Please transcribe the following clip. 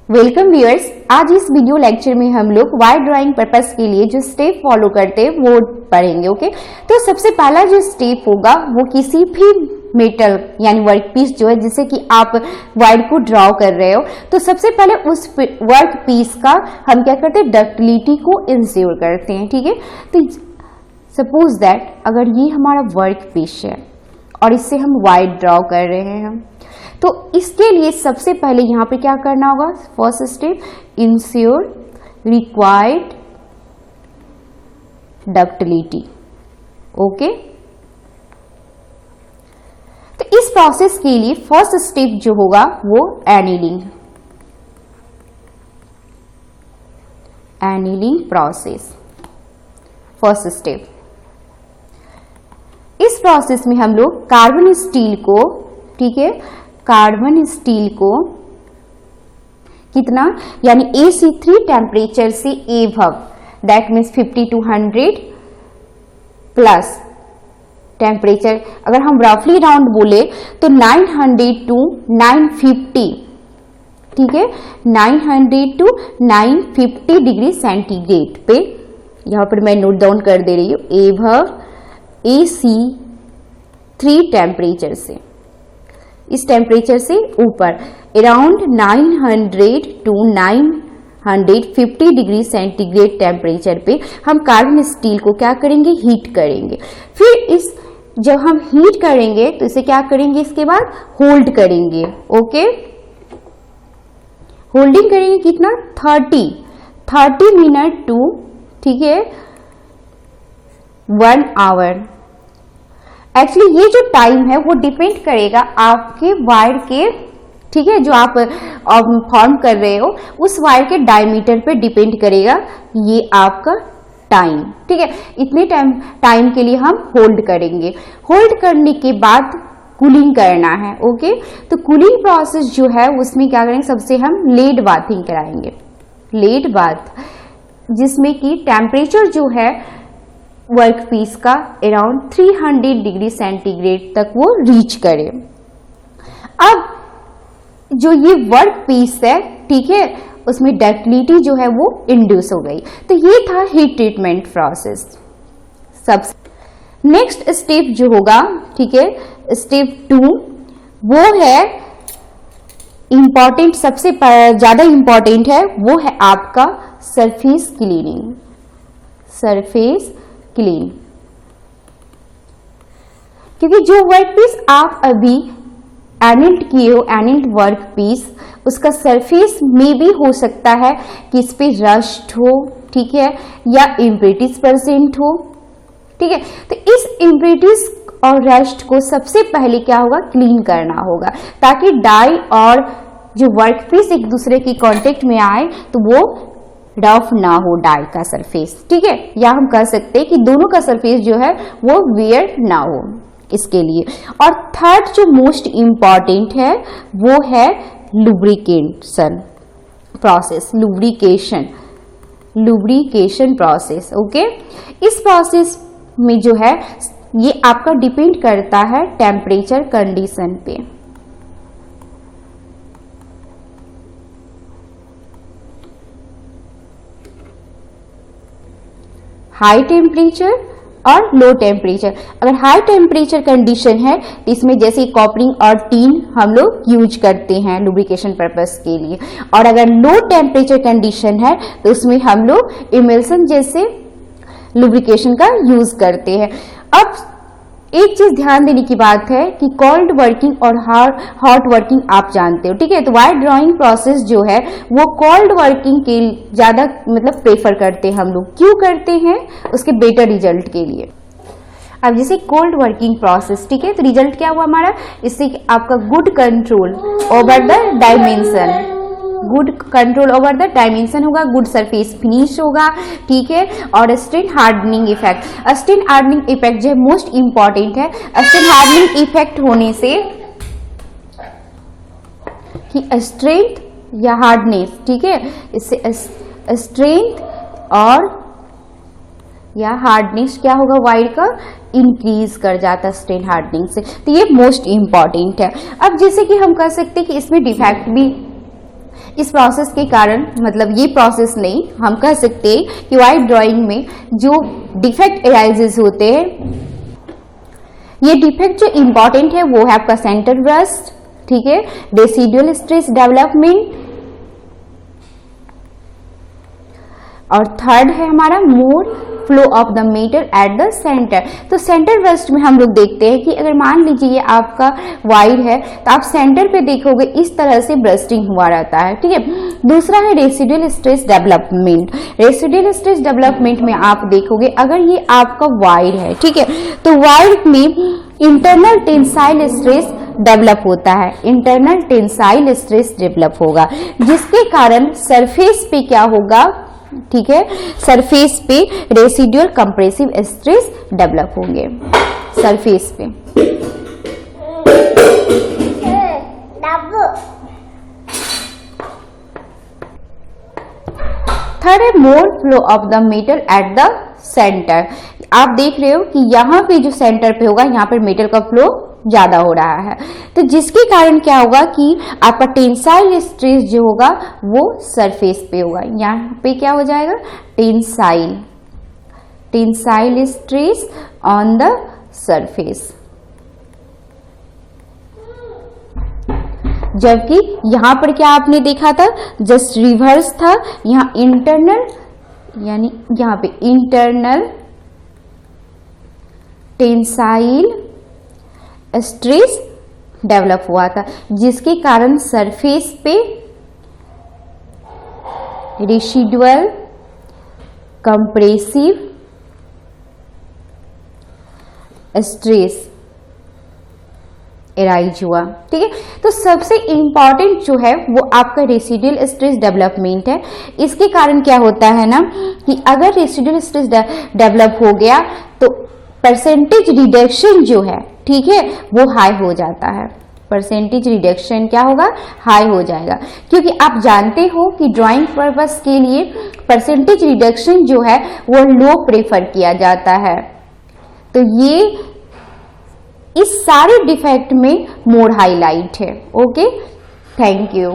Welcome viewers. आज इस video lecture में हम लोग वायर ड्राइंग पर्पस के लिए जो स्टेप फॉलो करते हैं वो पढ़ेंगे। ओके, तो सबसे पहला जो स्टेप होगा वो किसी भी मेटल यानी वर्क पीस जो है जिसे कि आप वायर को ड्रॉ कर रहे हो, तो सबसे पहले उस वर्क पीस का हम क्या करते हैं, डक्टिलिटी को इंश्योर करते हैं। ठीक है, तो सपोज दैट अगर ये हमारा वर्क पीस है और इससे हम वायर ड्रॉ कर रहे हैं, तो इसके लिए सबसे पहले यहां पे क्या करना होगा, first step, ensure required ductility. Okay, तो इस प्रोसेस के लिए फर्स्ट स्टेप जो होगा वो एनीलिंग प्रोसेस, फर्स्ट स्टेप। इस प्रोसेस में हम लोग कार्बन स्टील को, ठीक है, कार्बन स्टील को कितना यानी AC3 टेम्परेचर से above, that means 50 to 100 plus temperature, अगर हम रफली राउंड बोले तो 900 to 950, ठीक है, 900 to 950 डिग्री सेंटीग्रेड पे, यहां पर मैं नोट डाउन कर दे रही हूं, एबव AC3 टेम्परेचर से, इस टेम्परेचर से ऊपर around 900 to 950 degree centigrade temperature पे हम कार्बन स्टील को क्या करेंगे, हीट करेंगे। फिर इस जब हम हीट करेंगे तो इसे क्या करेंगे, इसके बाद होल्ड करेंगे। ओके, होल्डिंग करेंगे कितना, 30 मिनट टू, ठीक है, 1 आवर। एक्चुअली ये जो टाइम है वो डिपेंड करेगा आपके वायर के, ठीक है, जो आप फॉर्म कर रहे हो उस वायर के डायमीटर पे डिपेंड करेगा ये आपका टाइम। ठीक है, इतने टाइम के लिए हम होल्ड करेंगे। होल्ड करने के बाद कूलिंग करना है। ओके, तो कूलिंग प्रोसेस जो है उसमें क्या करेंगे, सबसे हम लेड बाथिंग कराएंगे, लेड बाथ, जिसमें कि टेम्परेचर जो है वर्क पीस का अराउंड 300 डिग्री सेंटीग्रेड तक वो रीच करे। अब जो ये वर्क पीस है, ठीक है, उसमें डक्टिलिटी जो है वो इंड्यूस हो गई। तो ये था हीट ट्रीटमेंट प्रोसेस। सब नेक्स्ट स्टेप जो होगा, ठीक है, स्टेप 2, वो है इंपॉर्टेंट, सबसे ज्यादा इंपॉर्टेंट है, वो है आपका सरफेस क्लीनिंग, सरफेस क्लीन। क्योंकि जो वर्क पीस आप अभी एनिल्ड किए हो, एनिल्ड वर्क पीस, उसका सरफेस में भी हो सकता है कि इस पे रस्ट हो, ठीक है, या इम्प्योरिटीज प्रेजेंट हो। ठीक है, तो इस इम्प्योरिटीज और रस्ट को सबसे पहले क्या होगा, क्लीन करना होगा, ताकि डाई और जो वर्क पीस एक दूसरे की कांटेक्ट में आए तो वो रफ ना हो डाई का सरफेस। ठीक है, या हम कह सकते हैं कि दोनों का सरफेस जो है वो वियर ना हो, इसके लिए। और थर्ड जो मोस्ट इंपॉर्टेंट है वो है lubrication process, lubrication process. Okay, इस प्रोसेस में जो है ये आपका डिपेंड करता है टेम्परेचर कंडीशन पे। हाई टेम्परेचर और लो टेम्परेचर। अगर हाई टेम्परेचर कंडीशन है तो इसमें जैसे कॉपरिंग और टीन हम लोग यूज करते हैं लुब्रिकेशन पर्पस के लिए, और अगर लो टेम्परेचर कंडीशन है तो उसमें हम लोग इमल्सन जैसे लुब्रिकेशन का यूज करते हैं। अब एक चीज ध्यान देने की बात है कि कोल्ड वर्किंग और हॉट वर्किंग आप जानते हो। ठीक है, तो वायर ड्राइंग प्रोसेस जो है वो कोल्ड वर्किंग के ज्यादा मतलब प्रेफर करते हैं हम लोग। क्यों करते हैं, उसके बेटर रिजल्ट के लिए। अब जैसे कोल्ड वर्किंग प्रोसेस, ठीक है, तो रिजल्ट क्या हुआ हमारा, इससे आपका good control over the dimension, good control over the dimension होगा, गुड सरफेस फिनिश होगा, ठीक है, और strain hardening effect. Strain hardening effect जो है मोस्ट इंपॉर्टेंट है। स्ट्रेन हार्डनिंग इफेक्ट होने से कि स्ट्रेंथ या हार्डनेस, ठीक है, इससे स्ट्रेंथ और या हार्डनेस क्या होगा वायर का, इंक्रीज कर जाता है स्ट्रेन हार्डनिंग से। तो ये मोस्ट इंपॉर्टेंट है। अब जैसे कि हम कह सकते हैं कि इसमें डिफेक्ट भी इस प्रोसेस के कारण, मतलब ये प्रोसेस नहीं, हम कह सकते हैं कि वाइट ड्राइंग में जो डिफेक्ट अराइजेस होते हैं, ये डिफेक्ट जो इंपॉर्टेंट है वो है आपका सेंटर रस्ट, ठीक है, रेसिडुअल स्ट्रेस डेवलपमेंट, और थर्ड है हमारा more flow of the matter at the centre. तो सेंटर रस्ट में हम लोग देखते हैं कि अगर मान लीजिए ये आपका वायर है तो आप सेंटर पे देखोगे इस तरह से ब्रस्टिंग हुआ रहता है, ठीक है। दूसरा है residual stress development. Residual stress development में आप देखोगे अगर ये आपका वायर है, ठीक है, तो वायर में इंटरनल टेंसाइल स्ट्रेस डेवलप होता है, इंटरनल टेंसाइल स्ट्रेस डेवलप होगा, जिसके कारण सरफेस पे क्या होगा, ठीक है, सरफेस पे रेसिडुअल कंप्रेसिव स्ट्रेस डेवलप होंगे सरफेस पे। थर्ड है more flow of the metal at the centre. आप देख रहे हो कि यहाँ पे जो सेंटर पे होगा यहाँ पर मेटल का फ्लो ज्यादा हो रहा है, तो जिसके कारण क्या होगा कि आपका टेंसाइल स्ट्रेस जो होगा वो सरफेस पे होगा। यहाँ पे क्या हो जाएगा, tensile stress on the surface, जबकि यहां पर क्या आपने देखा था, जस्ट रिवर्स था। यहाँ इंटरनल, यानी यहाँ पे इंटरनल टेंसाइल स्ट्रेस डेवलप हुआ था, जिसके कारण सरफेस पे रेसिडुअल कंप्रेसिव स्ट्रेस एराइज हुआ, ठीक है। तो सबसे इंपॉर्टेंट जो है वो आपका रेसिडुअल स्ट्रेस डेवलपमेंट है। इसके कारण क्या होता है ना कि अगर रेसिडुअल स्ट्रेस डेवलप हो गया तो परसेंटेज रिडक्शन जो है, ठीक है, वो हाई हो जाता है। परसेंटेज रिडक्शन क्या होगा, हाई हो जाएगा, क्योंकि आप जानते हो कि ड्राइंग पर्पस के लिए परसेंटेज रिडक्शन जो है वो लो प्रेफर किया जाता है। तो ये इस सारे डिफेक्ट में मोर हाईलाइट है। Okay, thank you.